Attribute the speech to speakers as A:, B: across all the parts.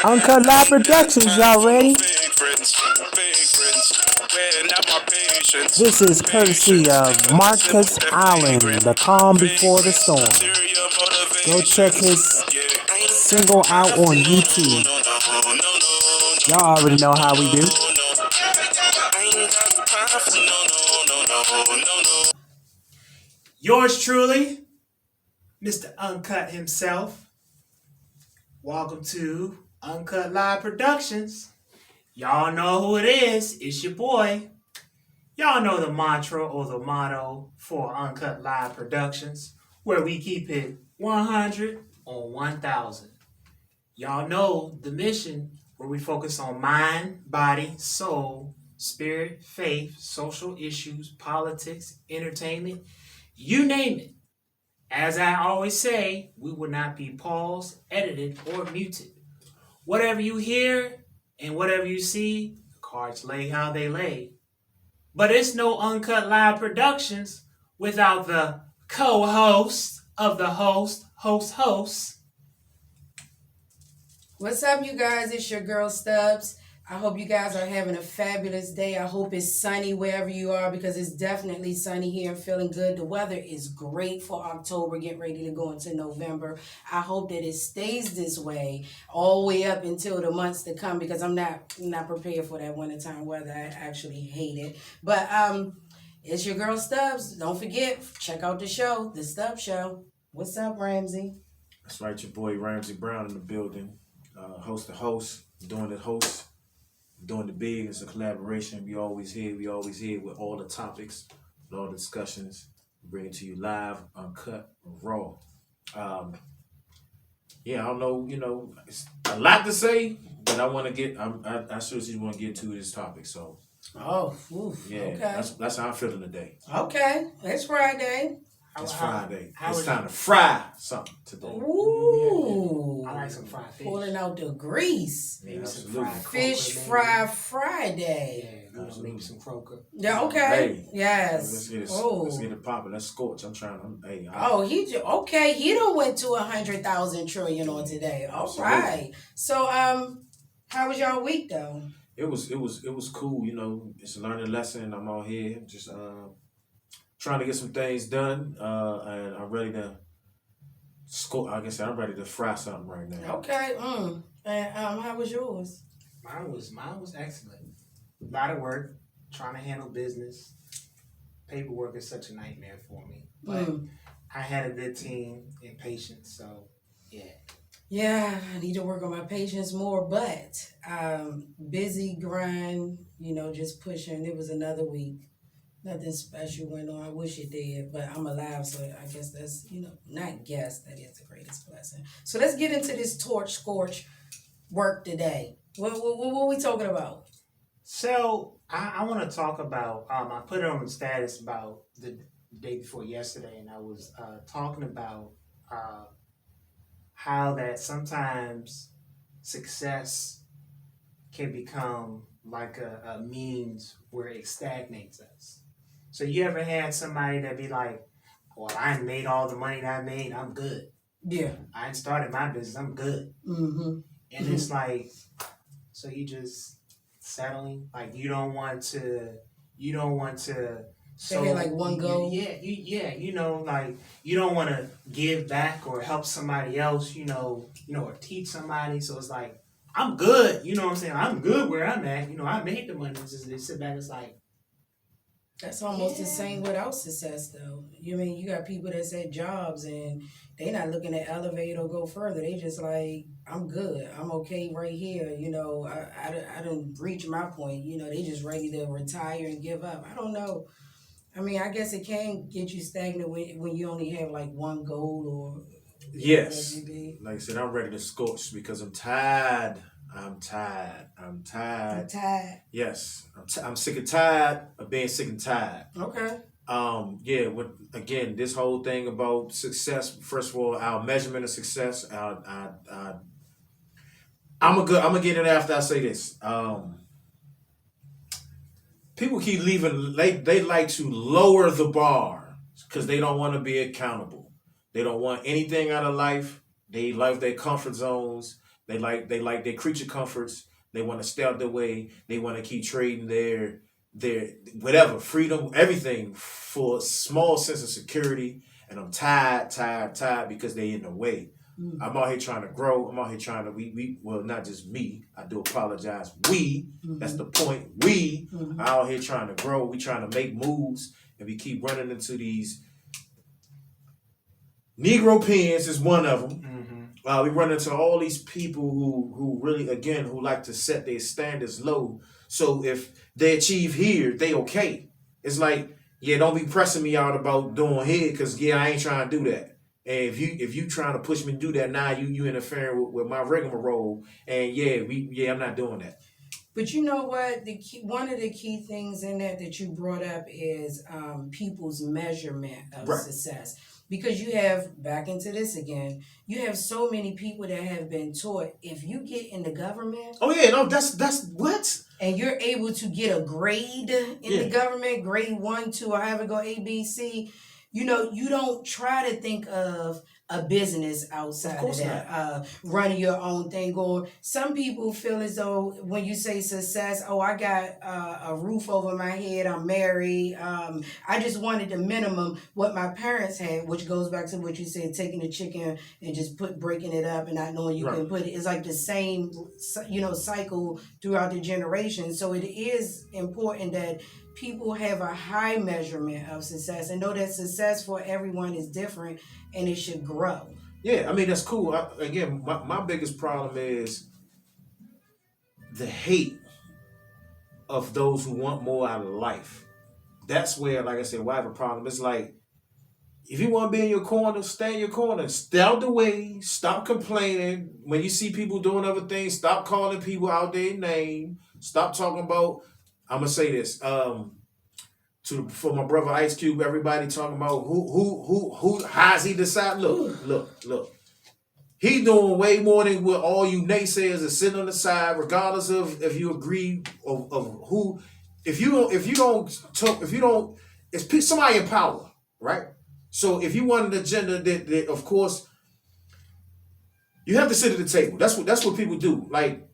A: Uncut Live Productions, y'all ready? This is courtesy of Marcus Allen, The Calm Before the Storm. Go check his single out on YouTube. Y'all already know how we do. Yours truly, Mr. Uncut himself. Welcome to Uncut Live Productions. Y'all know who it is. It's your boy. Y'all know the mantra or the motto for Uncut Live Productions, where we keep it 100 on 1,000. Y'all know the mission, where we focus on mind, body, soul, spirit, faith, social issues, politics, entertainment, you name it. As I always say, we will not be paused, edited, or muted. Whatever you hear and whatever you see, the cards lay how they lay. But it's no Uncut Live Productions without the co-host of the host.
B: What's up, you guys? It's your girl Stubbs. I hope you guys are having a fabulous day. I hope it's sunny wherever you are, because it's definitely sunny here and feeling good. The weather is great for October. Get ready to go into November. I hope that it stays this way all the way up until the months to come, because I'm not prepared for that wintertime weather. I actually hate it. But it's your girl Stubbs. Don't forget, check out the show, The Stubbs Show. What's up, Ramsey?
C: That's right, your boy Ramsey Brown in the building. Host to host, doing the big. It's a collaboration. We always here with all the topics, with all the discussions. Bring it to you live, uncut, raw. I don't know, it's a lot to say, but I want to get, I seriously want to get to this topic. So,
B: Okay.
C: That's how I'm feeling today.
B: Okay, it's Friday.
C: It's Friday. It's time to fry something today.
B: Ooh.
A: I like some fried fish.
B: Pulling out the grease.
C: Yeah,
A: some
C: absolutely.
A: fried
B: Fish
A: croaker,
B: fry Friday.
A: Yeah, maybe some croaker.
B: Yeah, okay.
C: Hey,
B: Yes.
C: Let's get it popping. Let's scorch. I'm trying to.
B: He done went to 100,000 trillion on today. All
C: Absolutely.
B: right. So how was y'all week though?
C: It was cool. It's a learning lesson. I'm out here just trying to get some things done, and I'm ready to score. Like I said, I'm ready to fry something right now.
B: Okay. And how was yours?
A: Mine was excellent. A lot of work, trying to handle business. Paperwork is such a nightmare for me. But I had a good team and patience, so yeah.
B: Yeah, I need to work on my patience more, but busy grind, just pushing. It was another week. Nothing special went on. I wish it did, but I'm alive, so I guess that's, not guess, that is the greatest blessing. So let's get into this torch scorch work today. What are we talking about?
A: So I want to talk about, I put it on the status about the day before yesterday, and I was talking about how that sometimes success can become like a means where it stagnates us. So you ever had somebody that be like, well, I ain't made all the money that I made, I'm good.
B: Yeah.
A: I ain't started my business, I'm good.
B: Mm-hmm.
A: And it's like, so you just settling, like you don't want to
B: They had like one goal.
A: like you don't want to give back or help somebody else, or teach somebody. So it's like, I'm good, you know what I'm saying? I'm good where I'm at, I made the money. Just they sit back, it's like,
B: that's almost the same without success, though. You got people that's at jobs and they not looking to elevate or go further. They just like, I'm good. I'm okay right here. I didn't reach my point. They just ready to retire and give up. I don't know. I guess it can get you stagnant when you only have like one goal or...
C: Yes. Like I said, I'm ready to scorch because I'm tired. Yes. I'm sick and tired of being sick and tired.
B: Okay.
C: Again, this whole thing about success, first of all, our measurement of success, I'm gonna get it after I say this. People keep leaving, they like to lower the bar because they don't want to be accountable. They don't want anything out of life. They love their comfort zones. They like their creature comforts. They want to stay out their way. They want to keep trading their whatever freedom, everything for a small sense of security. And I'm tired because they in the way. I'm out here trying to grow. I'm out here trying to we well, not just me. I do apologize. That's the point. We are out here trying to grow. We trying to make moves, and we keep running into these Negro pens is one of them. We run into all these people who really, again, who like to set their standards low. So if they achieve here, they okay. It's like, yeah, don't be pressing me out about doing here, because yeah, I ain't trying to do that. And if you trying to push me to do that, now you interfering with my rigmarole, and I'm not doing that.
B: But you know what? One of the key things in that you brought up is people's measurement of success. Because you have, back into this again, you have so many people that have been taught, if you get in the government.
C: Oh yeah, no, that's what.
B: And you're able to get a grade in the government, grade 1, 2, or however go A, B, C. You know, you don't try to think of a business outside of that, running your own thing. Or some people feel as though when you say success, oh, I got a roof over my head, I'm married, I just wanted the minimum what my parents had, which goes back to what you said, taking the chicken and just breaking it up and not knowing you can put it. It's like the same, cycle throughout the generation. So it is important that people have a high measurement of success and know that success for everyone is different and it should grow.
C: Yeah, I mean, that's cool. My biggest problem is the hate of those who want more out of life. That's where, like I said, why I have a problem. It's like, if you want to be in your corner, stay in your corner. Stay out the way. Stop complaining. When you see people doing other things, stop calling people out their name. Stop talking about, I'm going to say this, for my brother Ice Cube, everybody talking about who how's he decide? Look. He doing way more than what all you naysayers are sitting on the side, regardless of if you agree of who. If you don't, it's somebody in power, right? So if you want an agenda that of course you have to sit at the table. That's what people do. Like,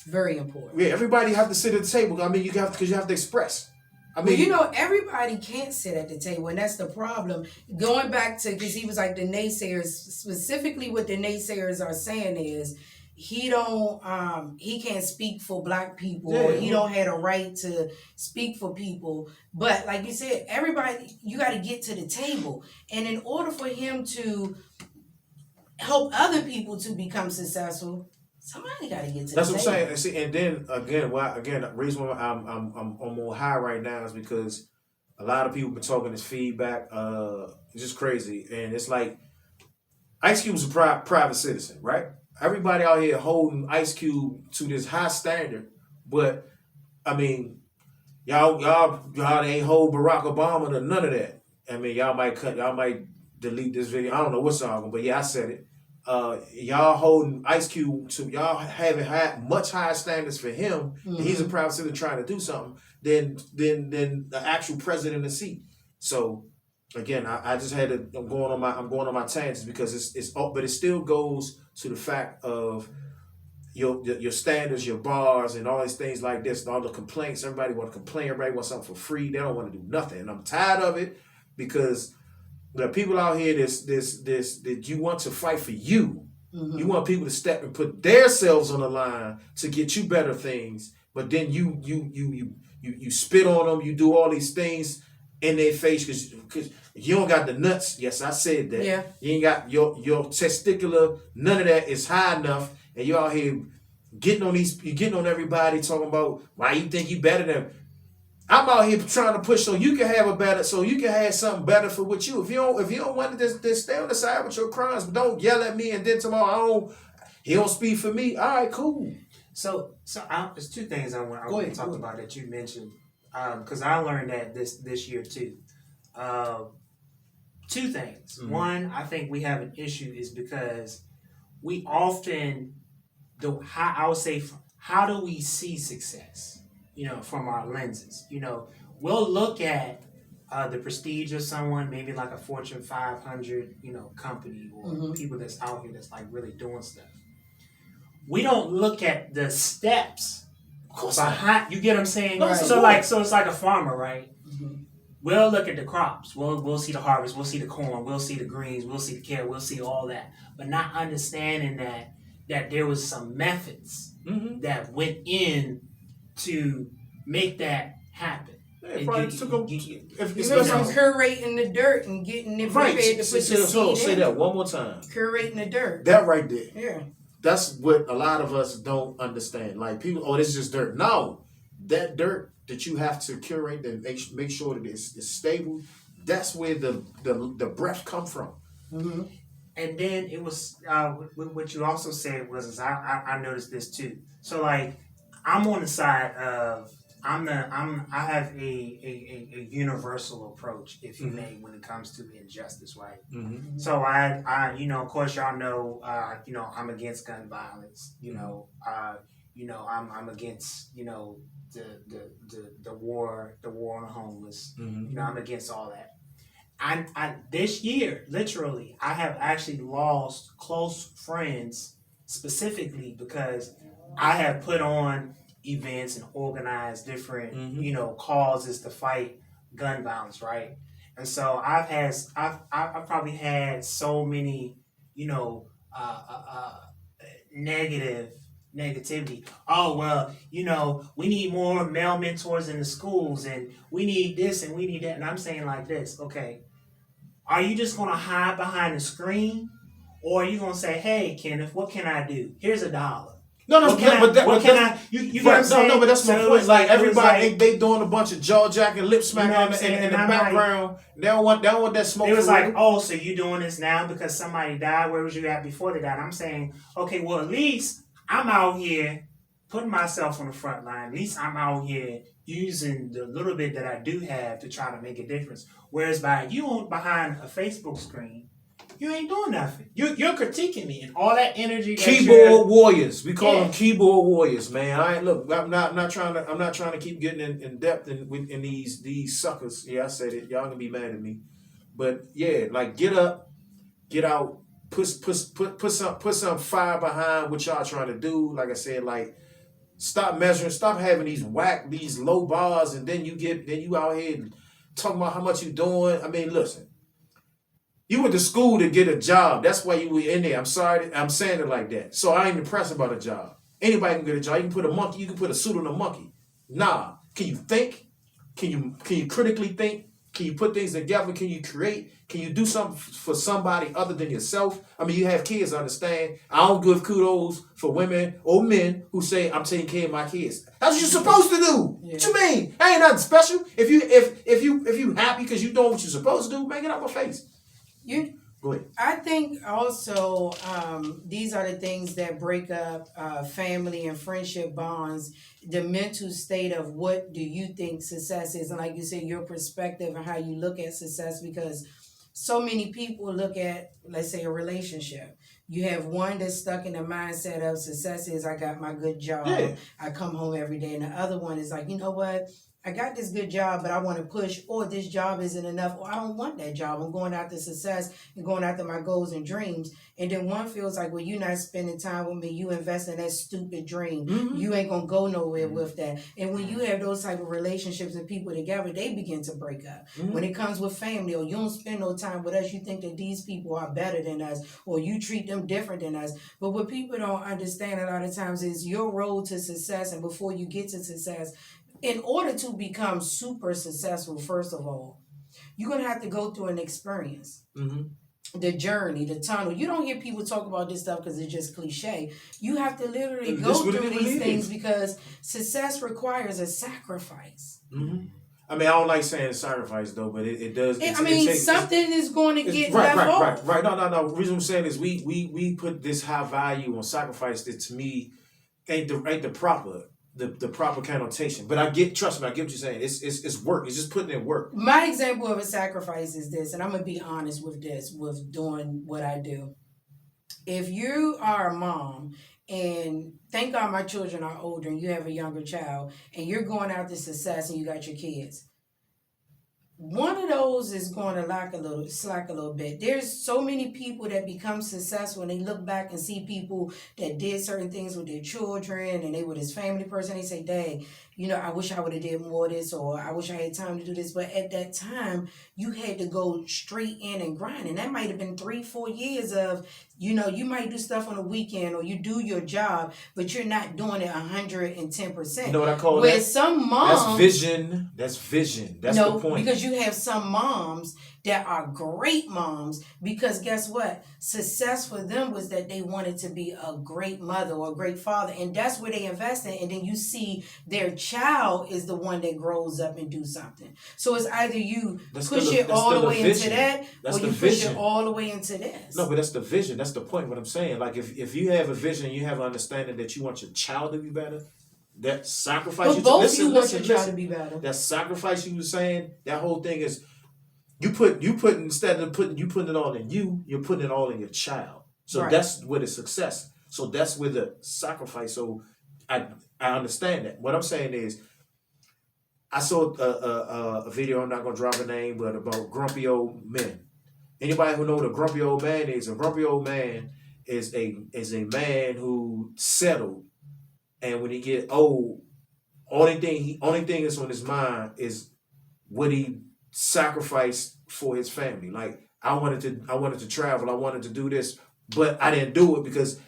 B: very important.
C: Yeah, everybody have to sit at the table. I mean, you have to express. I mean,
B: everybody can't sit at the table, and that's the problem. Going back to, because he was like the naysayers, specifically what the naysayers are saying is he can't speak for black people, or he don't have a right to speak for people. But like you said, everybody, you got to get to the table, and in order for him to help other people to become successful, somebody got to get to.
C: That's
B: the
C: what
B: table.
C: I'm saying. See, and then the reason why I'm more high right now is because a lot of people been talking this feedback. It's just crazy, and it's like Ice Cube's a private citizen, right? Everybody out here holding Ice Cube to this high standard, but I mean, y'all ain't hold Barack Obama to none of that. I mean, y'all might delete this video. I don't know what's on, but yeah, I said it. Y'all holding Ice Cube to, y'all haven't had much higher standards for him. And he's a private citizen trying to do something than the actual president in the seat. So again, I just had to. I'm going on my tangents because but it still goes to the fact of your standards, your bars, and all these things like this, and all the complaints. Everybody want to complain. Everybody wants something for free. They don't want to do nothing, and I'm tired of it because there are people out here that you want to fight for you. You want people to step and put themselves on the line to get you better things, but then you spit on them. You do all these things in their face because you don't got the nuts. Yes, I said that.
B: Yeah. You
C: ain't got your testicular. None of that is high enough, and you out here getting on everybody talking about why you think you better than. I'm out here trying to push so you can have something better for what you. If you don't want to just stay on the side with your crimes, but don't yell at me and then tomorrow he don't speak for me. All right, cool.
A: So there's two things I want to talk about that you mentioned, because I learned that this year too. Two things. Mm-hmm. One, I think we have an issue is because we often don't. How do we see success? From our lenses. We'll look at the prestige of someone, maybe like a Fortune 500, company or people that's out here that's like really doing stuff. we don't look at the steps
C: Of course not.
A: behind. You get what I'm saying?
C: No,
A: So it's like a farmer, right?
B: Mhm.
A: We'll look at the crops. We'll see the harvest. We'll see the corn. We'll see the greens. We'll see the carrot. We'll see all that, but not understanding that there was some methods that went in to make that happen.
C: Yeah, it probably took them.
B: Even from curating the dirt and getting it prepared to put the seed
C: Say
B: in.
C: that one more time.
B: Curating the dirt.
C: That right there.
B: Yeah.
C: That's what a lot of us don't understand. Like people, oh, this is just dirt. No, that dirt that you have to curate and make sure that it's stable. That's where the breath come from.
B: Mm-hmm.
A: And then it was what you also said was I noticed this too. So like I'm on the side of I have a universal approach, if you may, when it comes to injustice, right?
C: Mm-hmm.
A: So I of course y'all know I'm against gun violence. I'm against the war on the homeless.
C: Mm-hmm.
A: I'm against all that. I this year, literally, I have actually lost close friends specifically because I have put on events and organized different, causes to fight gun violence, right? And so I've probably had so many, negativity. Oh well, we need more male mentors in the schools, and we need this and we need that. And I'm saying like this, okay. Are you just gonna hide behind the screen, or are you gonna say, "Hey, Kenneth, what can I do? Here's $1."
C: No,
A: what can I? You get what I'm saying?
C: No, but that's my
A: So
C: point. Like everybody,
A: like,
C: they doing a bunch of jaw jacking, lip smacking in the background. They don't want that smoke.
A: It was like, oh, so you doing this now because somebody died? Where was you at before they died? I'm saying, okay, well at least I'm out here putting myself on the front line. At least I'm out here using the little bit that I do have to try to make a difference. Whereas by you behind a Facebook screen, you ain't doing nothing. You're critiquing me and all that energy.
C: Keyboard warriors. We call them keyboard warriors, man. I'm not trying to keep getting in depth in these suckers. Yeah, I said it. Y'all gonna be mad at me. But yeah, like get up, get out, put some fire behind what y'all trying to do. Like I said, like stop measuring, stop having these low bars, and then you out here talking about how much you doing. I mean, listen. You went to school to get a job. That's why you were in there. I'm sorry, I'm saying it like that. So I ain't impressed about a job. Anybody can get a job. You can put a suit on a monkey. Nah. Can you think? Can you critically think? Can you put things together? Can you create? Can you do something for somebody other than yourself? I mean, you have kids, I understand. I don't give kudos for women or men who say, I'm taking care of my kids. That's what you're supposed to do. Yeah. What you mean? That ain't nothing special. If you happy because you doing what you're supposed to do, man, get out my face. Go ahead.
B: I think also these are the things that break up family and friendship bonds. The mental state of what do you think success is, and like you said, your perspective and how you look at success. Because so many people look at, let's say, a relationship. You have one that's stuck in the mindset of success is I got my good job, I come home every day, and the other one is like, you know what? I got this good job, but I want to push, or this job isn't enough, or I don't want that job. I'm going after success and going after my goals and dreams. And then one feels like, well, you're not spending time with me. You invest in that stupid dream. Mm-hmm. You ain't going to go nowhere with that. And when you have those type of relationships and people together, they begin to break up. Mm-hmm. When it comes with family, or you don't spend no time with us, you think that these people are better than us, or you treat them different than us. But what people don't understand a lot of times is your road to success, and before you get to success, in order to become super successful, first of all, you're going to have to go through an experience. Mm-hmm. The journey, the tunnel. You don't hear people talk about this stuff because it's just cliche. You have to literally go through these things because success requires a sacrifice.
C: Mm-hmm. I mean, I don't like saying sacrifice, though, but it does.
B: Something is going to get left off.
C: Right. No. The reason I'm saying is we put this high value on sacrifice that, to me, ain't the proper... The proper connotation. But trust me, I get what you're saying. It's work. It's just putting in work.
B: My example of a sacrifice is this, and I'm going to be honest with this, with doing what I do. If you are a mom, and thank God my children are older, and you have a younger child, and you're going after success and you got your kids, one of those is going to slack a little bit. There's so many people that become successful and they look back and see people that did certain things with their children and they were this family person. They say, dang, I wish I would have did more of this, or I wish I had time to do this. But at that time, you had to go straight in and grind. And that might have been 3-4 years of, you might do stuff on the weekend or you do your job, but you're not doing it 110%.
C: You know what I call
B: Where
C: that?
B: some moms...
C: That's vision. That's vision. That's the point.
B: Because you have some moms that are great moms, because guess what? Success for them was that they wanted to be a great mother or a great father, and that's where they invest in. And then you see their child is the one that grows up and do something. So it's either you push it all the way into that, or you push it all the way into this.
C: No, but that's the vision. That's the point. What I'm saying, like if you have a vision, you have an understanding that you want your child to be better. That sacrifice.
B: But both you want your child to be better.
C: That sacrifice you were saying. That whole thing is. You put instead of putting it all in you, you're putting it all in your child. So that's where the success. So that's where the sacrifice. So I understand that. What I'm saying is, I saw a video. I'm not gonna drop a name, but about grumpy old men. Anybody who know what a grumpy old man is? A grumpy old man is a man who settled, and when he get old, only thing that's on his mind is what he sacrificed for his family. Like I wanted to travel, I wanted to do this, but I didn't do it because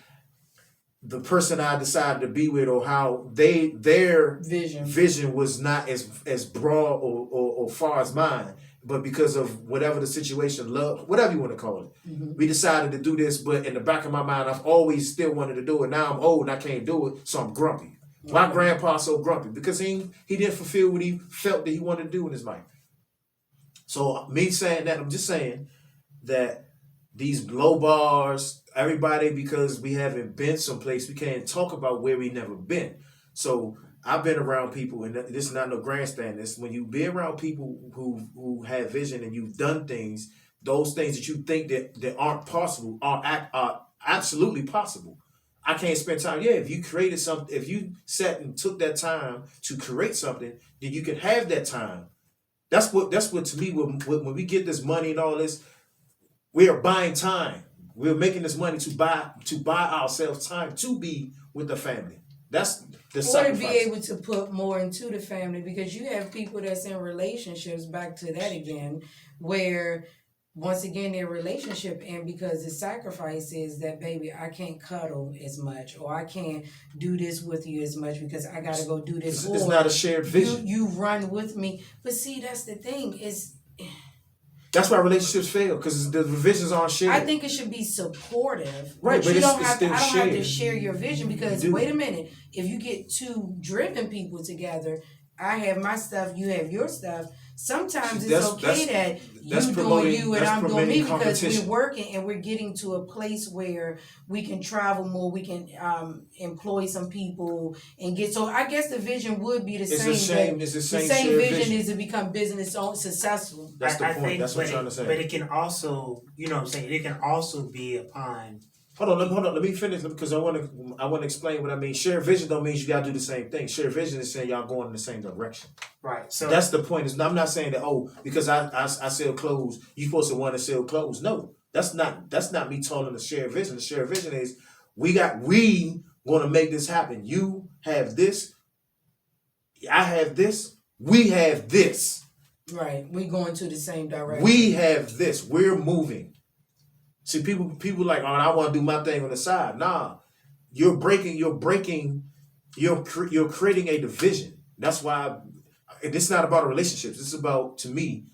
C: the person I decided to be with, or how their vision was not as broad or far as mine, but because of whatever the situation, love, whatever you want to call it, we decided to do this. But in the back of my mind, I've always still wanted to do it. Now I'm old and I can't do it, so I'm grumpy. My grandpa's so grumpy because he didn't fulfill what he felt that he wanted to do in his life. So me saying that, I'm just saying that these low bars, everybody, because we haven't been someplace, we can't talk about where we never been. So I've been around people, and this is not no grandstand. This when you be around people who have vision and you've done things, those things that you think that aren't possible are absolutely possible. I can't spend time. Yeah, if you created something, if you sat and took that time to create something, then you can have that time. That's what to me, when we get this money and all this, we are buying time. We're making this money to buy ourselves time to be with the family. That's the sacrifice.
B: Or to be able to put more into the family, because you have people that's in relationships, back to that again, where once again their relationship, and because the sacrifice is that, baby, I can't cuddle as much, or I can't do this with you as much because I gotta go do this.
C: It's not a shared vision.
B: You run with me. But see, that's the thing, is
C: that's why relationships fail, because the visions aren't shared.
B: I think it should be supportive.
C: Right, but
B: you don't
C: it's
B: have to,
C: still
B: I don't
C: shared.
B: have to share your vision, because wait a minute, if you get two driven people together, I have my stuff, you have your stuff. Sometimes it's okay that you doing you and I'm doing me, because we're working and we're getting to a place where we can travel more, we can employ some people and get. So I guess the vision would be the same.
C: It's the
B: same vision is to become business own successful.
C: That's the point. That's what I'm trying to say.
A: But it can also, you know what I'm saying, it can also be upon.
C: Hold on. Let me finish, because I want to explain what I mean. Shared vision don't mean you gotta do the same thing. Shared vision is saying y'all going in the same direction.
A: Right. So
C: that's the point. I'm not saying that because I sell clothes, you supposed to want to sell clothes. No, that's not me telling the shared vision. The shared vision is we gonna make this happen. You have this, I have this, we have this.
B: Right. We going to the same direction.
C: We have this. We're moving. See, people like, I want to do my thing on the side. Nah, you're creating a division. That's why it's not about relationships. This is about, to me,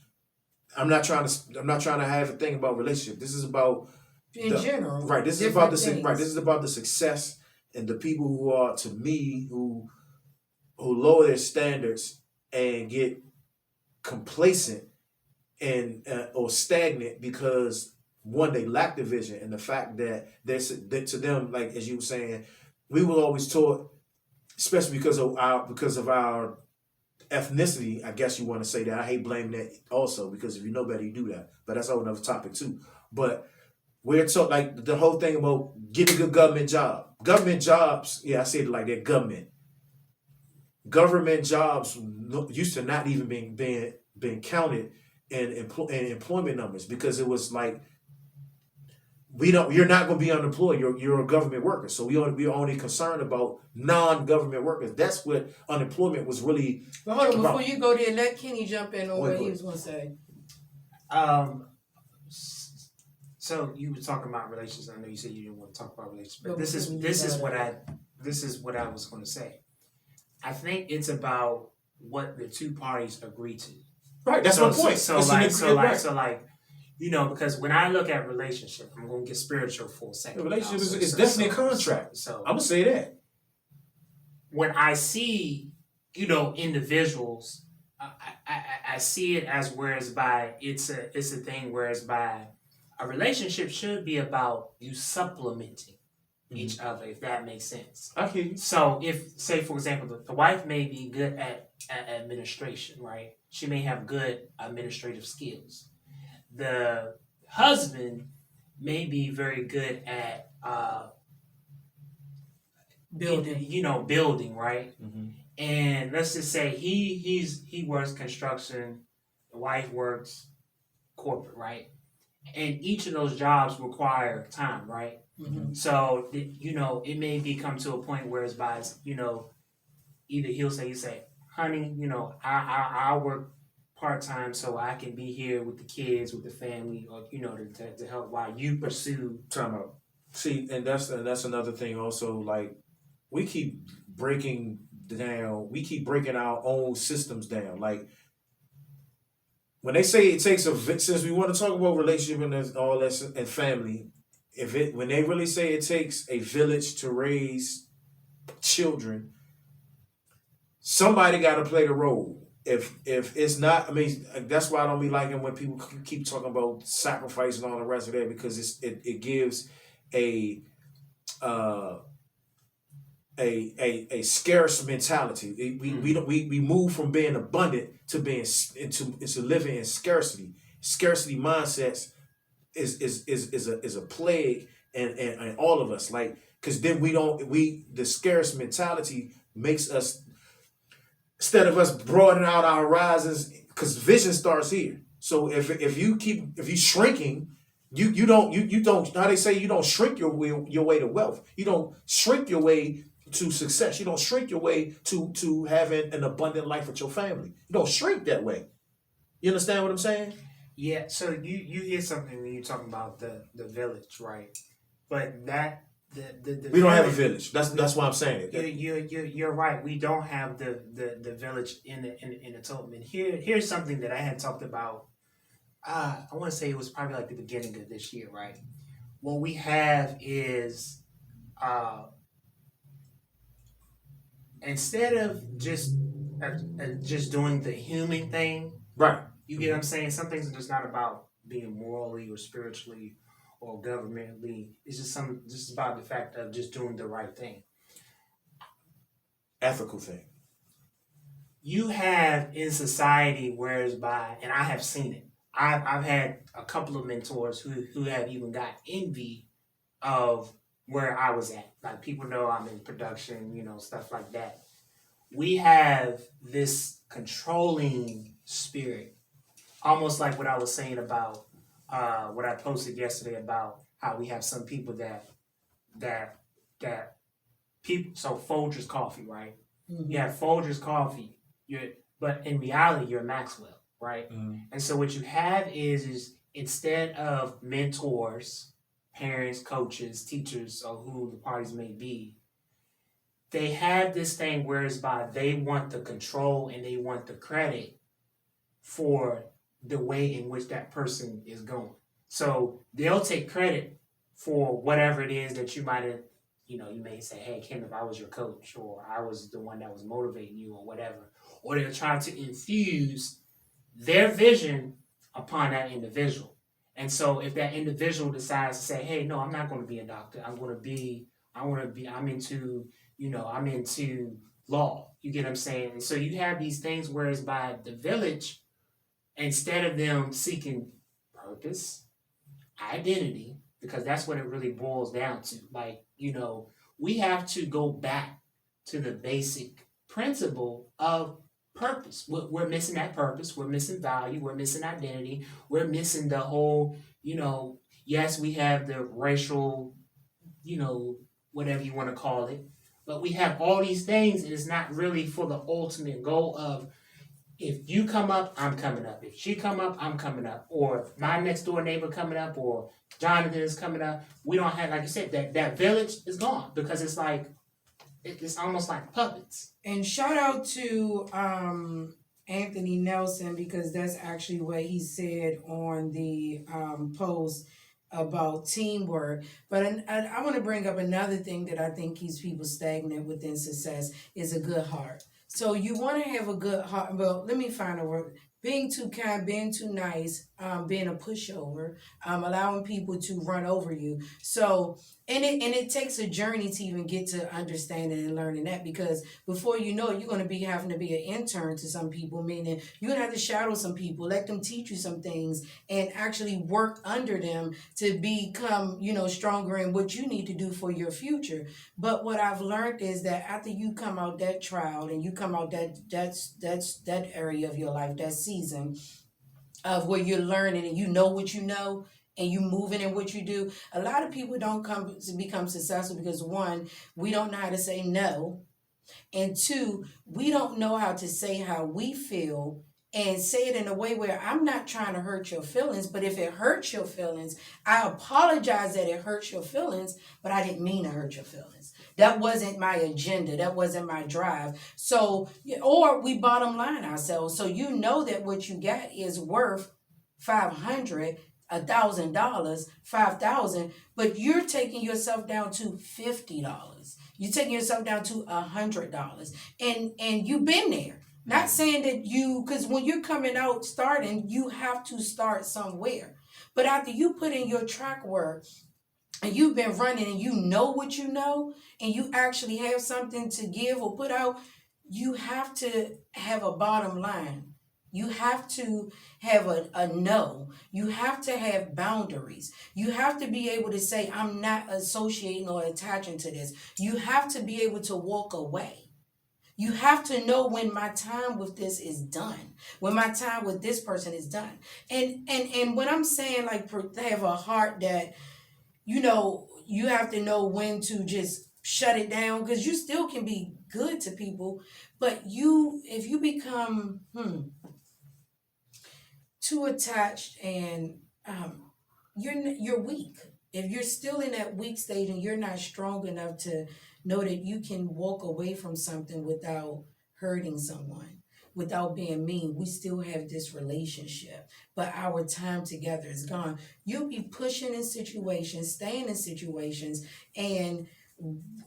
C: I'm not trying to have a thing about relationships. This is about
B: in general.
C: Right. This is about This is about the success and the people who are, to me, who lower their standards and get complacent and or stagnant because, one, they lack the vision, and the fact that to them, like as you were saying, we were always taught, especially because of our ethnicity. I guess you want to say that. I hate blaming that also, because if you know better, you do that. But that's a whole another topic too. But we're taught, like the whole thing about getting a good government job. Government jobs, yeah, I say it like they're government. Government jobs used to not even being counted in employment numbers, because it was like, you're not going to be unemployed. You're a government worker. So we're only concerned about non-government workers. That's what unemployment was really
B: But hold on,
C: about.
B: before you go there, let Kenny jump in on
C: Wait,
B: what
C: go
B: he
C: ahead.
B: was going to say.
A: So you were talking about relationships. I know you said you didn't want to talk about relationships, but
B: But
A: this is what I was going to say. I think it's about what the two parties agree to.
C: Right, that's my point.
A: So because when I look at relationship, I'm going to get spiritual for a second.
C: The relationship is definitely a contract.
A: So
C: I'm gonna say that.
A: when I see, individuals, I see it as whereby it's a thing whereby a relationship should be about you supplementing each other, if that makes sense.
C: I hear you.
A: So if, say for example, the wife may be good at administration, right? She may have good administrative skills. The husband may be very good at building, right?
C: Mm-hmm.
A: And let's just say he works construction, the wife works corporate, right? And each of those jobs require time, right?
B: Mm-hmm.
A: So it may come to a point where it's by either you say, honey, I work part-time so I can be here with the kids, with the family, or to help while you pursue.
C: Time out. See, and that's another thing also. Like, we keep breaking our own systems down. Like, when they say it takes since we want to talk about relationship and all that and family, when they really say it takes a village to raise children, somebody got to play the role. If it's not, I mean, that's why I don't be liking when people keep talking about sacrifice and all the rest of that, because it gives a scarce mentality. We move from being abundant to being into living in scarcity. Scarcity mindsets is a plague and all of us, like, because then the scarce mentality makes us, instead of us broadening out our horizons, because vision starts here. So if you shrinking, you don't, how they say, you don't shrink your way to wealth. You don't shrink your way to success. You don't shrink your way to having an abundant life with your family. You don't shrink that way. You understand what I'm saying?
A: Yeah. So you hear something when you're talking about the village, right? But that the
C: we don't have a village. That's why I'm saying it.
A: You're right. We don't have the village in the total. And here's something that I had talked about. I want to say it was probably like the beginning of this year, right? What we have is instead of just doing the human thing,
C: right?
A: You get what I'm saying? Some things are just not about being morally or spiritually or governmentally. It's just about the fact of just doing the right thing.
C: Ethical thing.
A: You have in society whereby, and I have seen it. I've had a couple of mentors who have even got envy of where I was at. Like, people know I'm in production, stuff like that. We have this controlling spirit, almost like what I was saying about what I posted yesterday about how we have some people that people. So Folgers coffee, right?
B: Mm-hmm.
A: You have Folgers coffee, but in reality you're Maxwell. Right?
C: Mm-hmm.
A: And so what you have is instead of mentors, parents, coaches, teachers, or who the parties may be, they have this thing whereby they want the control and they want the credit for the way in which that person is going. So they'll take credit for whatever it is that you might have, you may say, hey, Kim, if I was your coach, or I was the one that was motivating you, or whatever. Or they're trying to infuse their vision upon that individual. And so if that individual decides to say, hey, no, I'm not going to be a doctor. I'm into law. You get what I'm saying? And so you have these things whereas by the village, instead of them seeking purpose, identity, because that's what it really boils down to. Like, we have to go back to the basic principle of purpose. We're missing that purpose. We're missing value. We're missing identity. We're missing the whole, yes, we have the racial, whatever you want to call it, but we have all these things, and it's not really for the ultimate goal of, if you come up, I'm coming up. If she come up, I'm coming up. Or if my next door neighbor coming up, or Jonathan is coming up. We don't have, like I said, that village is gone, because it's like, it's almost like puppets.
B: And shout out to Anthony Nelson, because that's actually what he said on the post about teamwork. But I want to bring up another thing that I think keeps people stagnant within success is a good heart. So you want to have a good heart. Well, let me find a word. Being too kind, being too nice, being a pushover, allowing people to run over you. So, and it takes a journey to even get to understanding and learning that, because before you know it, you're going to be having to be an intern to some people, meaning you're going to have to shadow some people, let them teach you some things, and actually work under them to become, stronger in what you need to do for your future. But what I've learned is that after you come out that trial and you come out that area of your life, that season of where you're learning and you know what you know and you moving in what you do, a lot of people don't come to become successful because, one, we don't know how to say no, and two, we don't know how to say how we feel and say it in a way where I'm not trying to hurt your feelings, but if it hurts your feelings, I apologize that it hurts your feelings, but I didn't mean to hurt your feelings. That wasn't my agenda. That wasn't my drive. So, or we bottom line ourselves. So you know that what you got is worth $500, $1,000, $5,000, but you're taking yourself down to $50. You're taking yourself down to $100, and you've been there. Not saying that because when you're coming out starting, you have to start somewhere. But after you put in your track work and you've been running and you know what you know, and you actually have something to give or put out, you have to have a bottom line. You have to have a no. You have to have boundaries. You have to be able to say, I'm not associating or attaching to this. You have to be able to walk away. You have to know when my time with this is done, when my time with this person is done. And when I'm saying like have a heart that, you have to know when to just shut it down, because you still can be good to people, but if you become too attached and you're weak. If you're still in that weak stage and you're not strong enough to know that you can walk away from something without hurting someone, without being mean, we still have this relationship, but our time together is gone. You'll be pushing in situations, staying in situations, and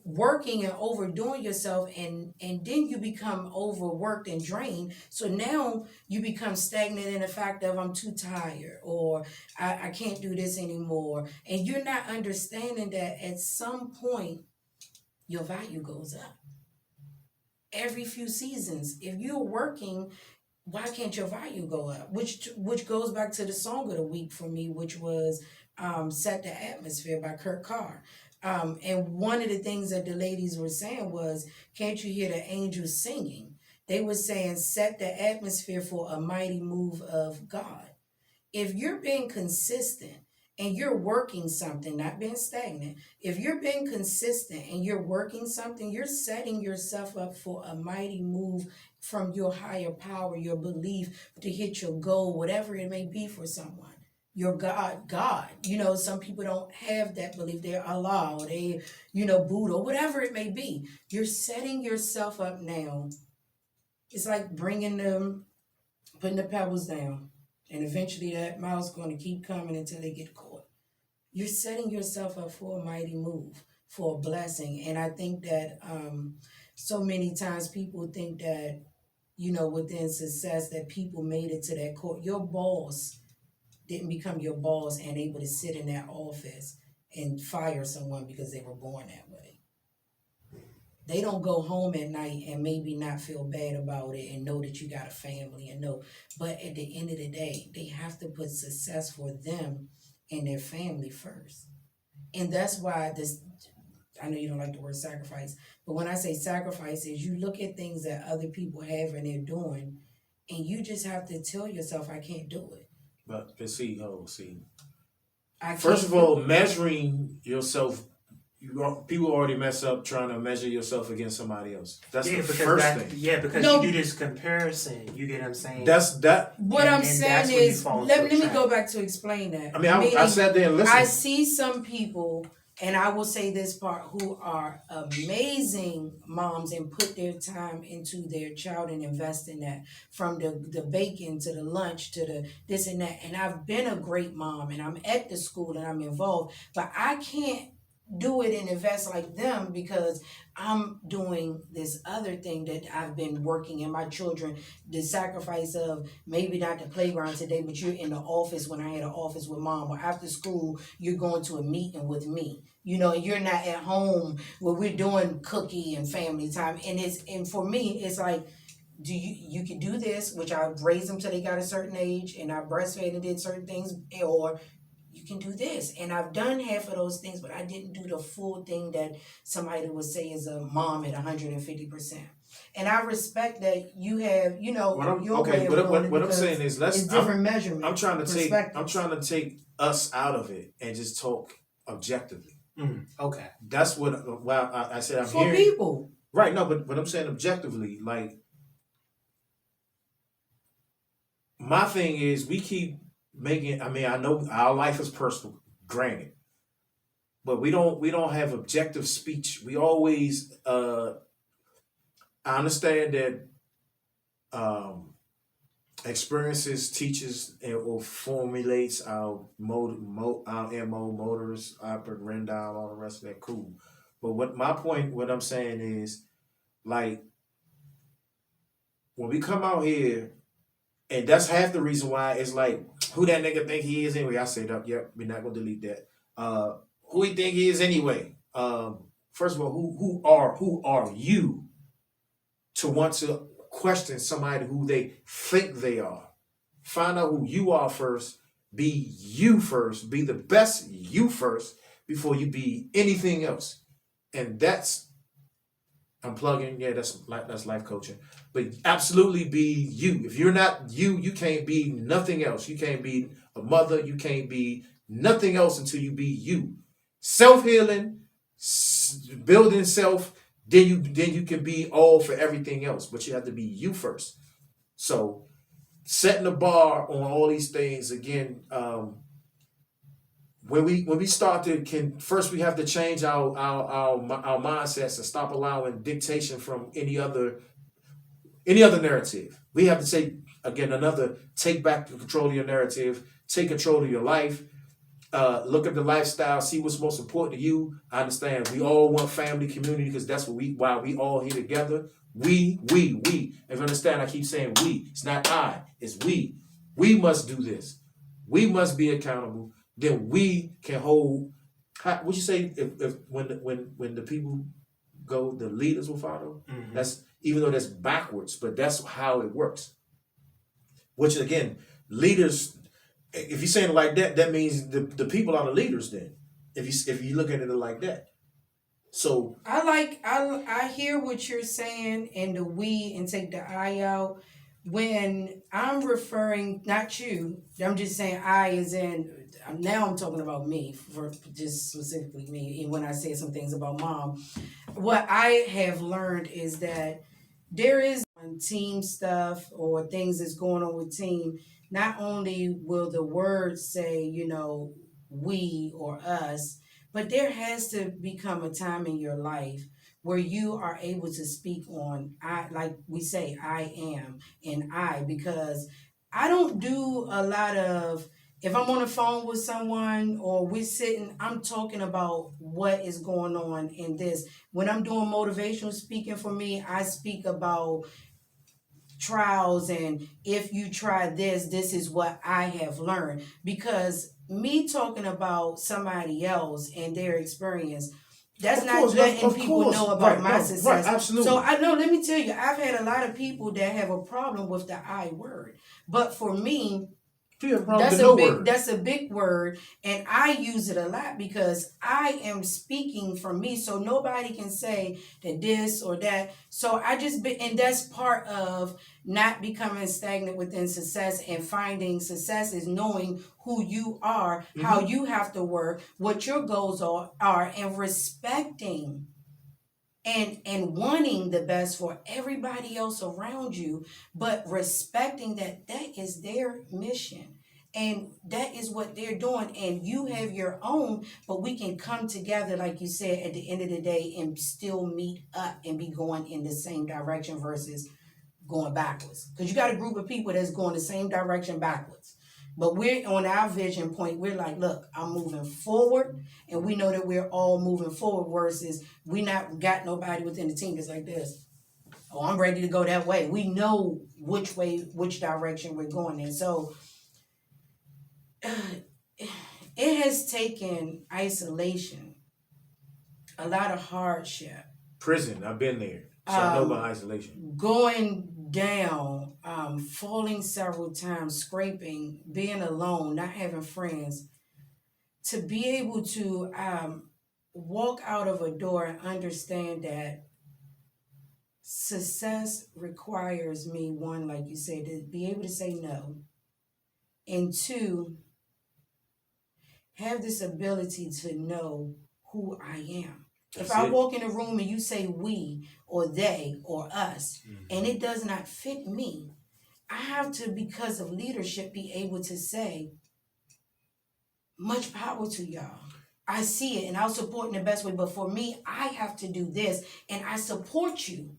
B: working and overdoing yourself, and then you become overworked and drained. So now you become stagnant in the fact of, I'm too tired, or I can't do this anymore. And you're not understanding that at some point your value goes up. Every few seasons, if you're working, why can't your value go up? Which goes back to the song of the week for me, which was Set the Atmosphere by Kurt Carr. And one of the things that the ladies were saying was, can't you hear the angels singing? They were saying, set the atmosphere for a mighty move of God. If you're being consistent and you're working something, not being stagnant, if you're being consistent and you're working something, you're setting yourself up for a mighty move from your higher power, your belief to hit your goal, whatever it may be for someone. Your God. Some people don't have that belief. They're Allah, or they, Buddha, whatever it may be. You're setting yourself up now. It's like putting the pebbles down. And eventually that mouse is going to keep coming until they get caught. You're setting yourself up for a mighty move, for a blessing. And I think that so many times people think that, within success, that people made it to that court. Your boss didn't become your boss and able to sit in that office and fire someone because they were born that way. They don't go home at night and maybe not feel bad about it and know that you got a family and know. But at the end of the day, they have to put success for them and their family first. And that's why I know you don't like the word sacrifice, but when I say sacrifice is you look at things that other people have and they're doing, and you just have to tell yourself, I can't do it.
C: But see.
B: I
C: First
B: can't
C: of all,
B: do it.
C: measuring yourself, people already mess up trying to measure yourself against somebody else. That's the first thing.
A: Yeah, because
B: No.
A: you do this comparison. You get what I'm saying?
C: That's that.
B: What
A: And-
B: I'm
A: and
B: saying
A: that's when you
B: is,
A: fall
B: let
A: into a
B: me
A: trap.
B: go back to explain that.
C: I mean, I
B: Meaning,
C: sat there and listened.
B: I see some people, and I will say this part, who are amazing moms and put their time into their child and invest in that, from the bacon to the lunch to the this and that. And I've been a great mom, and I'm at the school and I'm involved, but I can't do it and invest like them because I'm doing this other thing that I've been working in my children. The sacrifice of maybe not the playground today, but you're in the office when I had an office with mom, or after school you're going to a meeting with me. You know, you're not at home where we're doing cookie and family time. And for me, it's like, you can do this, which I raised them till they got a certain age, and I breastfed and did certain things, or you can do this. And I've done half of those things, but I didn't do the full thing that somebody would say is a mom at 150%. And I respect that you have, your way of doing it,
C: what I'm
B: because
C: saying is,
B: it's different measurement.
C: I'm trying to
B: perspectives.
C: take us out of it and just talk objectively.
A: Okay.
C: That's what I said. I'm
B: for
C: hearing
B: people.
C: right. No, but I'm saying objectively, like, my thing is, we keep making. I mean, I know our life is personal, granted, but we don't have objective speech. We always. I understand that experiences teaches or formulates our our MO, motors, operate, run down, all the rest of that. Cool. But what I'm saying is, like, when we come out here, and that's half the reason why it's like, who that nigga think he is anyway? I said, yep, we're not gonna delete that. Who he think he is anyway? First of all, who are you to want to question somebody who they think they are? Find out who you are first. Be you first. Be the best you first before you be anything else. And that's, I'm plugging. Yeah, that's life coaching. But absolutely be you. If you're not you, you can't be nothing else. You can't be a mother. You can't be nothing else until you be you. Self-healing, building self. Then you can be all for everything else. But you have to be you first. So setting the bar on all these things again. When we start to first we have to change our mindsets and stop allowing dictation from any other narrative. We have to take again take back control of your narrative, take control of your life, look at the lifestyle, see what's most important to you. I understand we all want family, community, because that's why we all here together. We. If you understand, I keep saying we. It's not I, it's we. We must do this. We must be accountable. Then we can hold. What you say if when the people go, the leaders will follow.
A: Mm-hmm.
C: That's, even though that's backwards, but that's how it works. Which again, leaders. If you're saying it like that, that means the people are the leaders. Then, if you look at it like that, so
B: I hear what you're saying, and the we, and take the I out. When I'm referring, not you, I'm just saying I is in. Now I'm talking about me, for just specifically me. And when I say some things about mom, what I have learned is that there is team stuff or things that's going on with team. Not only will the words say, we or us, but there has to become a time in your life where you are able to speak on I, like we say, I am and I, because I don't do a lot of, if I'm on the phone with someone or we're sitting, I'm talking about what is going on in this. When I'm doing motivational speaking, for me, I speak about trials, and if you try this is what I have learned. Because me talking about somebody else and their experience, that's not letting people know about my success.
C: Right, absolutely.
B: So I know, let me tell you, I've had a lot of people that have a problem with the I word. But for me,
C: Do you have a problem with the no word?
B: That's a big word, and I use it a lot because I am speaking from me, so nobody can say that this or that. So and that's part of not becoming stagnant within success, and finding success is knowing who you are, how you have to work, what your goals are, and respecting and wanting the best for everybody else around you, but respecting that is their mission and that is what they're doing, and you have your own, but we can come together, like you said, at the end of the day and still meet up and be going in the same direction versus going backwards, because you got a group of people that's going the same direction backwards. But we're on our vision point. We're like, look, I'm moving forward, and we know that we're all moving forward. Versus we not got nobody within the team that's like this. Oh, I'm ready to go that way. We know which direction we're going in. So it has taken isolation, a lot of hardship.
C: Prison, I've been there, so I know about isolation.
B: Going down, falling several times, scraping, being alone, not having friends, to be able to walk out of a door and understand that success requires me, one, like you said, to be able to say no, and two, have this ability to know who I am. If I walk in a room and you say we or they or us, and it does not fit me, I have to, because of leadership, be able to say, much power to y'all. I see it and I'll support in the best way, but for me, I have to do this and I support you.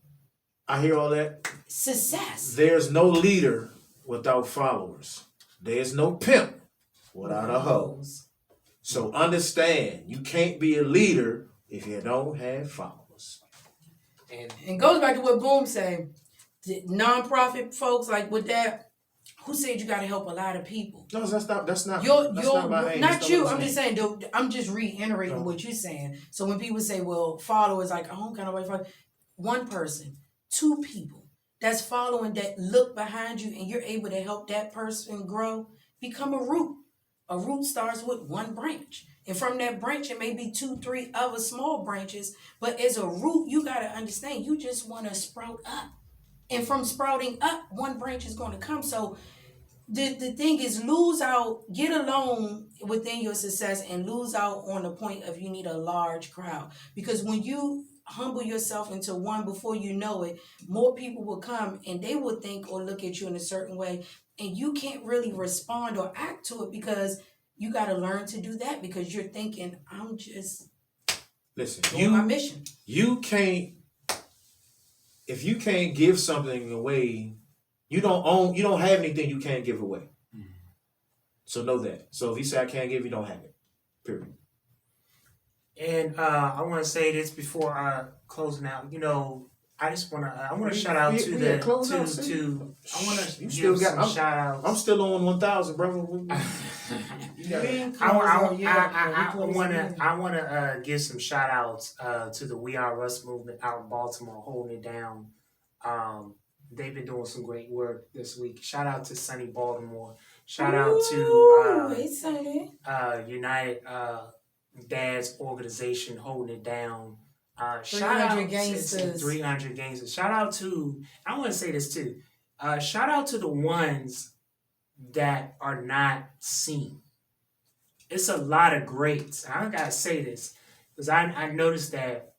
C: I hear all that.
B: Success.
C: There's no leader without followers. There's no pimp without a hose. So understand, you can't be a leader if you don't have followers.
B: And goes back to what Boom said. The non-profit folks, like with that, who said you got to help a lot of people?
C: No, that's not my aim.
B: Not you. I'm just saying. I'm just reiterating what you're saying. So when people say, "Well, followers," like, "I don't kind of follow," one person, two people that's following, that look behind you, and you're able to help that person grow, become a root. A root starts with one branch. And from that branch, it may be 2, 3 other small branches. But as a root, you got to understand, you just want to sprout up. And from sprouting up, one branch is going to come. So the thing is, get alone within your success and lose out on the point of you need a large crowd. Because when you humble yourself into one, before you know it, more people will come and they will think or look at you in a certain way. And you can't really respond or act to it because you got to learn to do that, because you're thinking, I'm just doing my mission.
C: You can't, if you can't give something away, you don't have anything you can't give away. Mm-hmm. So know that. So if you say I can't give, you don't have it. Period.
A: And I want to say this before closing out. You know, I want to shout out to the to I want to give some shout outs.
C: I'm still on 1,000, brother.
A: I want to give some shout outs to the We Are Us movement out in Baltimore, holding it down. They've been doing some great work this week. Shout out to Sunny Baltimore. Shout out to United Dads organization holding it down. Shout out to 300 Gangsters. Shout out to, I want to say this too. Shout out to the ones that are not seen. It's a lot of greats. I gotta say this because I noticed that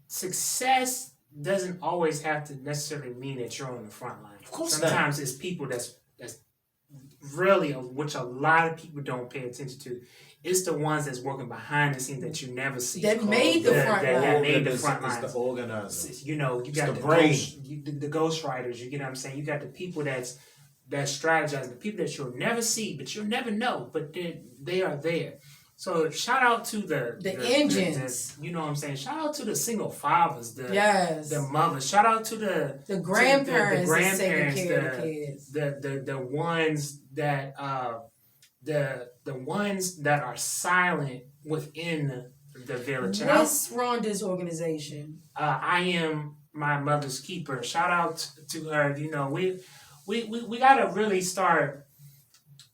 A: success doesn't always have to necessarily mean that you're on the front line.
C: Of course
A: sometimes it's people that's really, which a lot of people don't pay attention to. It's the ones that's working behind the scenes that you never see.
B: That made the front line.
A: That made the front line.
C: It's the organizers.
A: You know, you got the ghostwriters. You get what I'm saying? You got the people that's strategizing, the people that you'll never see, but you'll never know, but they are there. So shout out to the
B: engines.
A: You know what I'm saying? Shout out to the single fathers,
B: the
A: mothers. Shout out to the
B: grandparents,
A: the grandparents,
B: the kids.
A: The ones that the ones that are silent within the village.
B: What's Rhonda's organization?
A: I Am My Mother's Keeper. Shout out to her. You know, we we gotta really start.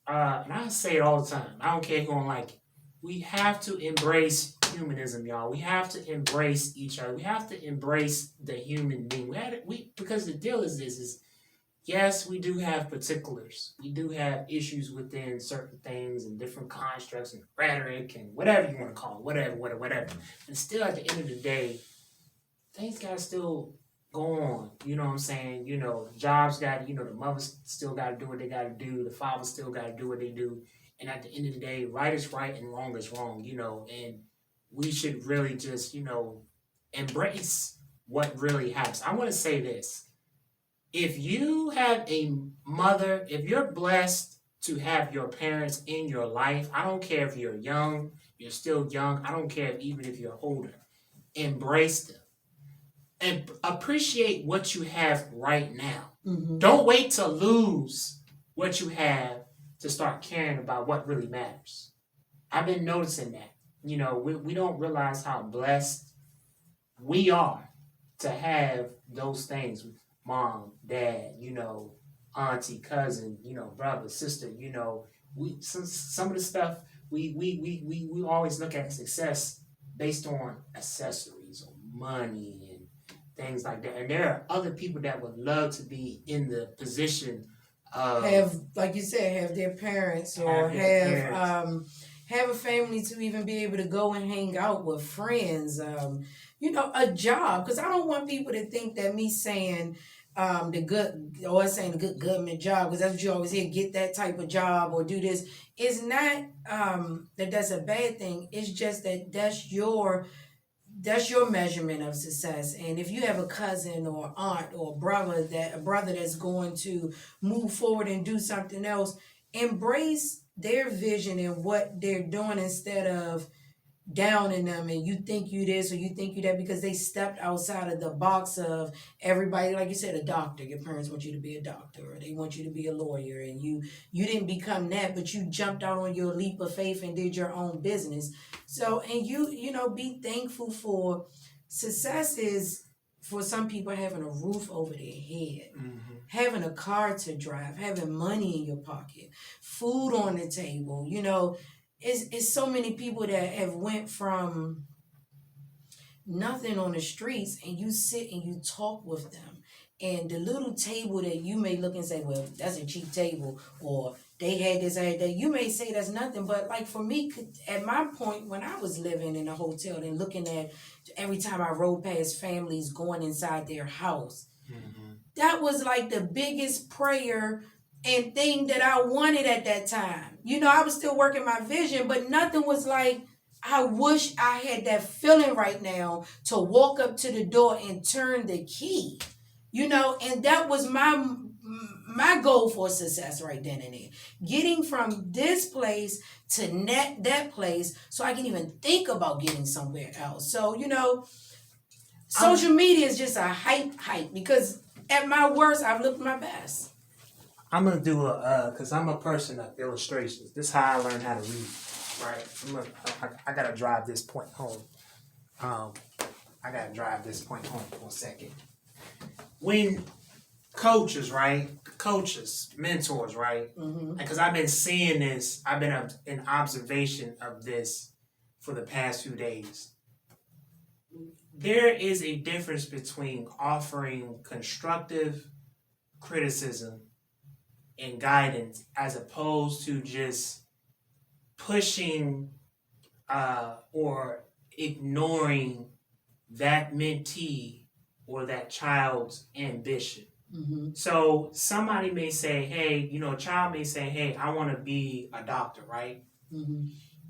A: And I say it all the time. I don't care who don't like it. We have to embrace humanism, y'all. We have to embrace each other. We have to embrace the human being. Because the deal is this: is yes, we do have particulars. We do have issues within certain things and different constructs and rhetoric and whatever you want to call it, whatever. And still, at the end of the day, things gotta still go on. You know what I'm saying? Jobs got, the mothers still gotta do what they gotta do. The fathers still gotta do what they do. And at the end of the day, right is right and wrong is wrong, and we should really just, embrace what really happens. I want to say this. If you have a mother, if you're blessed to have your parents in your life, I don't care if you're young, you're still young, I don't care even if you're older, embrace them and appreciate what you have right now.
B: Mm-hmm.
A: Don't wait to lose what you have to start caring about what really matters. I've been noticing that. We don't realize how blessed we are to have those things. Mom, dad, auntie, cousin, brother, sister, we some of the stuff we always look at success based on accessories or money and things like that. And there are other people that would love to be in the position of
B: like you said, have their parents or have a family to even be able to go and hang out with friends, a job. Because I don't want people to think that me saying the good government job, because that's what you always hear, get that type of job or do this. It's not that's a bad thing. It's just that that's your measurement of success. And if you have a cousin or aunt or a brother that's going to move forward and do something else, embrace their vision and what they're doing instead of downing them and you think you this or you think you that, because they stepped outside of the box of everybody. Like you said, a doctor, your parents want you to be a doctor, or they want you to be a lawyer, and you didn't become that, but you jumped out on your leap of faith and did your own business. So, and you be thankful for success. Is for some people having a roof over their head, having a car to drive, having money in your pocket, food on the table. It's so many people that have went from nothing on the streets, and you sit and you talk with them, and the little table that you may look and say, well, that's a cheap table, or they had this, I had that, you may say that's nothing. But like for me, at my point when I was living in a hotel and looking at every time I rode past families going inside their house, that was like the biggest prayer and thing that I wanted at that time. I was still working my vision, but nothing was like, I wish I had that feeling right now to walk up to the door and turn the key, and that was my goal for success right then and there. Getting from this place to that place so I can even think about getting somewhere else. So, social media is just a hype, because at my worst, I've looked my best.
A: I'm gonna do because I'm a person of illustrations. This is how I learned how to read, right? I gotta drive this point home. I gotta drive this point home for a second. When coaches, mentors, right? Because I've been seeing this, I've been in observation of this for the past few days. There is a difference between offering constructive criticism and guidance as opposed to just pushing or ignoring that mentee or that child's ambition. So somebody may say, hey, a child may say, hey, I want to be a doctor, right?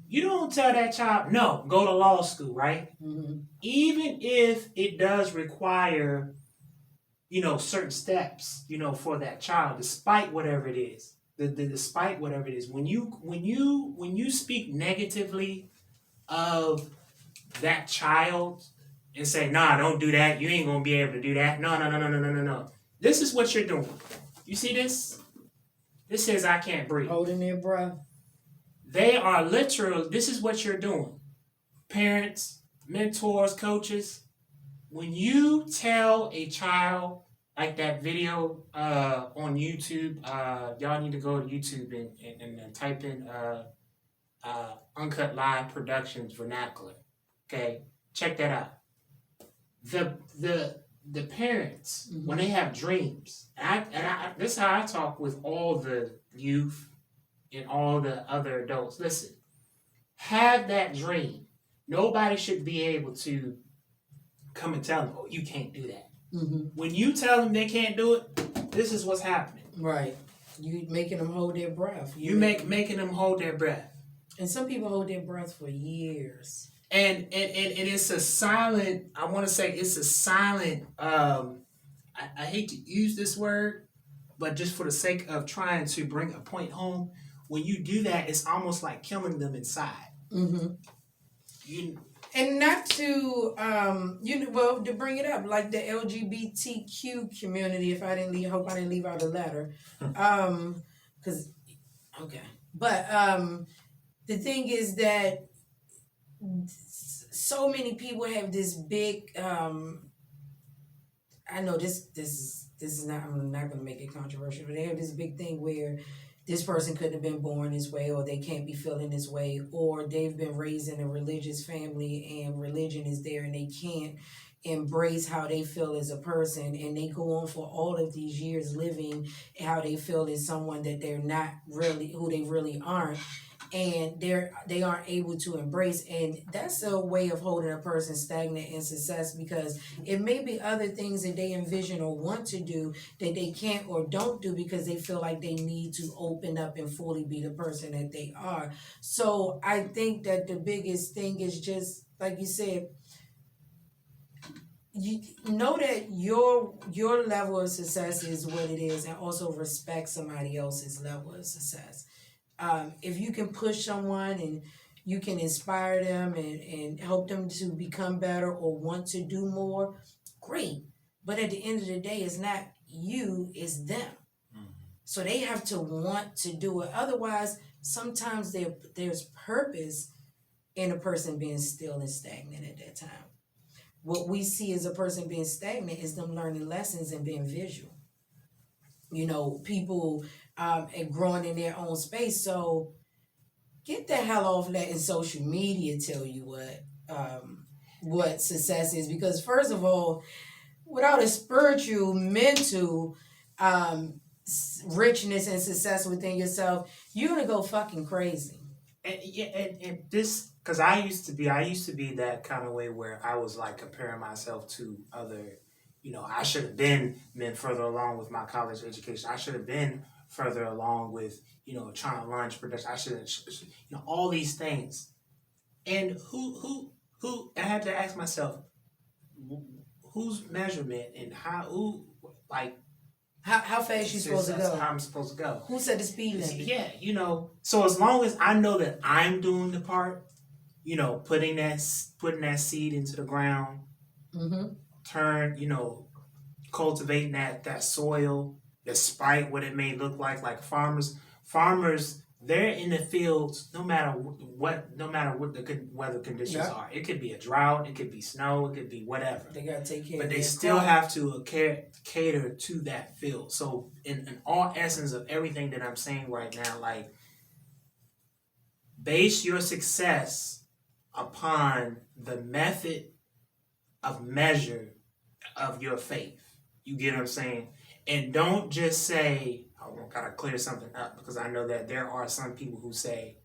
A: You don't tell that child, no, go to law school, right? Even if it does require certain steps, for that child, despite whatever it is, despite whatever it is, when you speak negatively of that child and say, nah, don't do that, you ain't gonna be able to do that. No. This is what you're doing. You see this? This says I can't breathe.
B: Holding their breath.
A: They are literal. This is what you're doing. Parents, mentors, coaches. When you tell a child like that video on YouTube. Y'all need to go to YouTube and type in Uncut Live Productions vernacular. Okay, check that out. The parents when they have dreams, and this is how I talk with all the youth and all the other adults. Listen, have that dream. Nobody should be able to come and tell them, "Oh, you can't do that." When you tell them they can't do it, this is what's happening.
B: Right. You making them hold their breath.
A: You making them hold their breath.
B: And some people hold their breath for years.
A: And it's a silent, I want to say it's a silent, I hate to use this word, but just for the sake of trying to bring a point home, when you do that, it's almost like killing them inside.
B: And not to, well, to bring it up, like the LGBTQ community, hope I didn't leave out a letter. Okay. But the thing is that so many people have this big, I know this is not, I'm not going to make it controversial, but they have this big thing where this person couldn't have been born this way, or they can't be feeling this way, or they've been raised in a religious family and religion is there and they can't embrace how they feel as a person, and they go on for all of these years living how they feel as someone that they're not really, who they really aren't, and they aren't able to embrace. And that's a way of holding a person stagnant in success, because it may be other things that they envision or want to do that they can't or don't do because they feel like they need to open up and fully be the person that they are. So I think that the biggest thing is just like you said, you know that your level of success is what it is, and also respect somebody else's level of success. If you can push someone and you can inspire them and help them to become better or want to do more, great. But at the end of the day, it's not you, it's them. So they have to want to do it. Otherwise, sometimes there's purpose in a person being still and stagnant at that time. What we see as a person being stagnant is them learning lessons and being visual. People and growing in their own space. So get the hell off letting social media tell you what success is. Because first of all, without a spiritual, mental richness and success within yourself, you're gonna go fucking crazy.
A: And this, because I used to be that kind of way where I was like comparing myself to other, I should have been further along with my college education. I should have been further along with, trying to launch production. I should have, all these things. And who, I had to ask myself, whose measurement and how
B: fast you supposed to go?
A: How I'm supposed to go.
B: Who said the speed limit?
A: Yeah, so as long as I know that I'm doing the part, putting that seed into the ground, cultivating that soil, despite what it may look like farmers, they're in the fields no matter what the good weather conditions are. It could be a drought, it could be snow, it could be whatever.
B: They gotta take care
A: but
B: of
A: they
B: their
A: still
B: crop.
A: have to cater to that field. So in all essence of everything that I'm saying right now, like, base your success upon the method of measure of your faith. You get what I'm saying? And don't just say, I gotta clear something up, because I know that there are some people who say,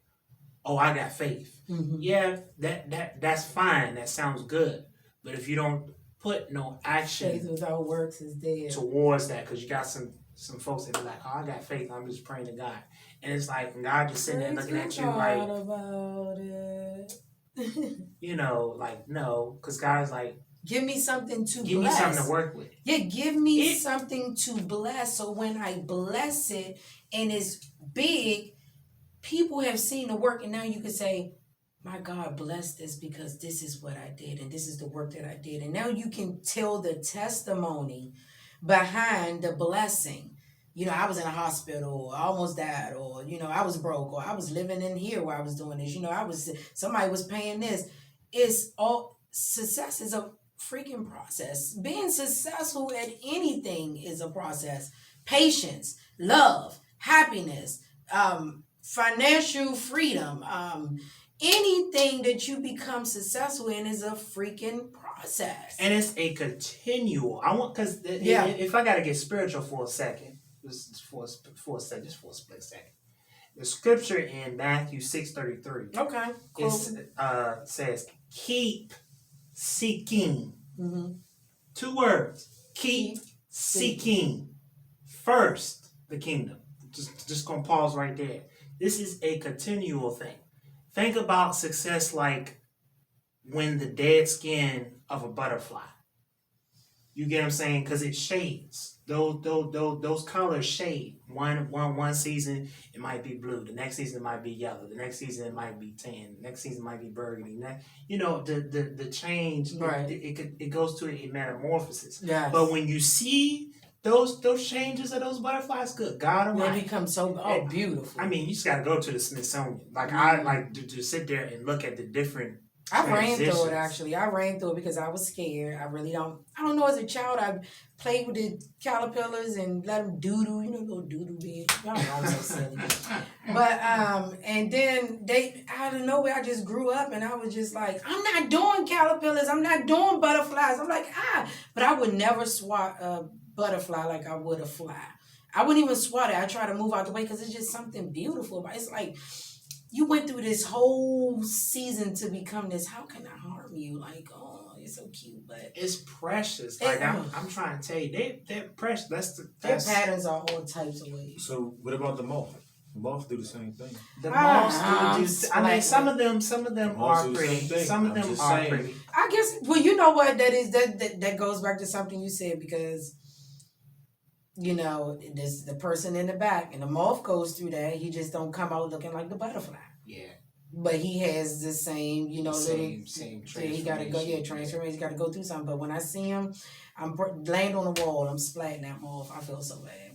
A: oh, I got faith. Yeah, that's fine. That sounds good. But if you don't put no action
B: Faith without works is dead.
A: towards that, because you got some folks that be like, oh, I got faith, I'm just praying to God. And it's like, God just sitting there looking at you like,
B: about it.
A: like, no, because God's like,
B: give me something to
A: give
B: bless.
A: me something to work with.
B: Yeah, give me something to bless. So when I bless it and it's big, people have seen the work, and now you can say, my God bless this because this is what I did and this is the work that I did. And now you can tell the testimony behind the blessing. I was in a hospital, or I almost died, or, I was broke, or I was living in here where I was doing this. Somebody was paying this. It's all, success is a freaking process. Being successful at anything is a process. Patience, love, happiness, financial freedom, anything that you become successful in is a freaking process.
A: And it's a continual. I want because if I gotta get spiritual for a second, just for a split second. The scripture in Matthew 6:33.
B: Okay, cool.
A: Says, "Keep seeking."
B: Mm-hmm.
A: 2 words. Keep seeking first the kingdom. Just gonna pause right there. This is a continual thing. Think about success like when the dead skin of a butterfly. You get what I'm saying? Because it shades. Those colors shade. One season it might be blue. The next season it might be yellow. The next season it might be tan. The next season it might be burgundy. The change.
B: Right.
A: It goes to a metamorphosis.
B: Yes.
A: But when you see those changes of those butterflies, good God Almighty,
B: they become so beautiful.
A: I mean, you just gotta go to the Smithsonian. Like I like to sit there and look at the different.
B: I ran through it actually. I ran through it because I was scared. I don't know. As a child, I played with the caterpillars and let them doo-doo. Little doo-doo bed. Y'all know I'm so silly. But and then out of nowhere, I just grew up and I was just like, I'm not doing caterpillars. I'm not doing butterflies. I'm like but I would never swat a butterfly like I would a fly. I wouldn't even swat it. I try to move out the way because it's just something beautiful about it. It's like, you went through this whole season to become this. How can I harm you? Like, oh, you're so cute, but
A: it's precious. Like I'm trying to tell you, they're precious.
B: Their patterns are all types of ways.
C: So what about the moth? The moth do the same thing.
A: The moths do. I mean, some of them are pretty. Some of them are pretty.
B: I guess. Well, you know what that is. That goes back to something you said because. There's the person in the back, and the moth goes through that. He just don't come out looking like the butterfly.
A: Yeah.
B: But he has the same,
A: same
B: transformation. He got to go, transformation. He got to go through something. But when I see him, I'm land on the wall. I'm splatting that moth. I feel so bad.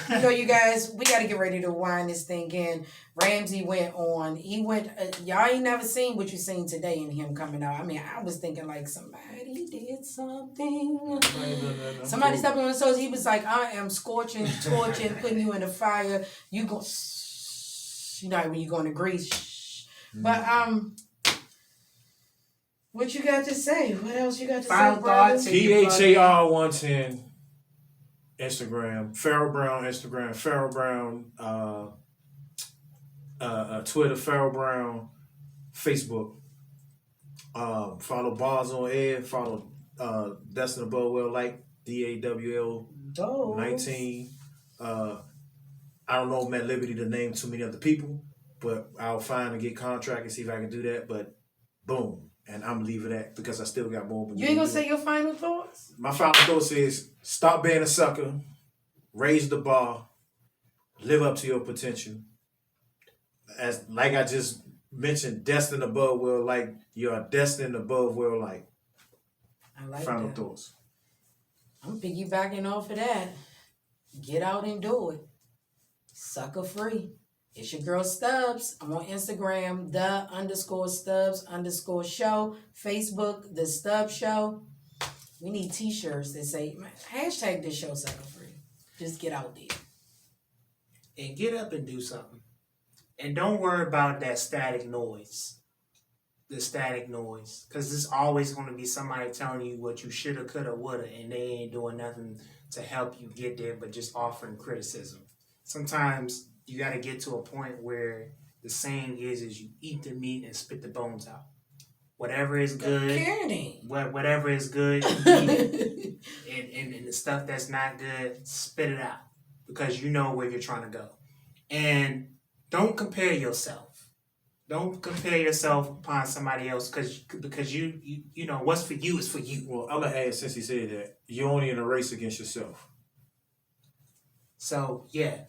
B: But you guys, we got to get ready to wind this thing in. Ramsey went on. He went. Y'all ain't never seen what you seen today in him coming out. I mean, I was thinking like somebody did something. No. Somebody stepped on his toes. He was like, I am scorching, torching, putting you in the fire. You go. When you going to grease. But what you got to say? What else you got to
A: Final
B: say, brother?
C: PHAR 110. Instagram, Farrell Brown, Instagram, Farrell Brown, Twitter, Farrell Brown, Facebook. Follow Bars on Air, follow Destin Above like DAWL 19. I don't know if I'm at liberty to name too many other people, but I'll find and get contract and see if I can do that. But boom. And I'm leaving that because I still got more.
B: You ain't gonna say your final thoughts?
C: My final thoughts is stop being a sucker, raise the bar, live up to your potential. As like I just mentioned, destined above world like you are destined above world like.
B: I like
C: final
B: that.
C: Thoughts.
B: I'm piggybacking off of that. Get out and do it. Sucker free. It's your girl Stubbs. I'm on Instagram, _Stubbs_show. Facebook, The Stubbs Show. We need t-shirts that say, hashtag this show sucker free. Just get out there.
A: And get up and do something. And don't worry about that static noise. The static noise. Because there's always going to be somebody telling you what you shoulda, coulda, woulda, and they ain't doing nothing to help you get there, but just offering criticism. Sometimes you got to get to a point where the saying is you eat the meat and spit the bones out. Whatever is good, whatever is good, you eat it. And the stuff that's not good, spit it out. Because you know where you're trying to go. And don't compare yourself. Don't compare yourself upon somebody else because you know what's for you is for you.
C: Well, I'm going to add, since he said that, you're only in a race against yourself.
A: So, yeah.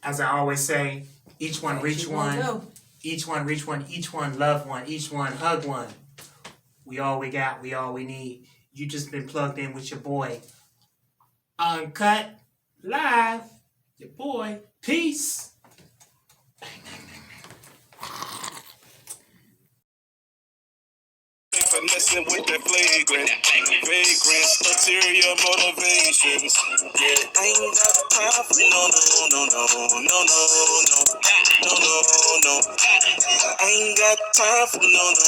A: As I always say, each one reach one, each one reach one, each one love one, each one hug one. We all we got, we all we need. You just been plugged in with your boy. Uncut Live. Your boy. Peace.
D: mixing with that flagrant, vagrant, ulterior motivations. Yeah, I ain't got time for no. I ain't got time for no.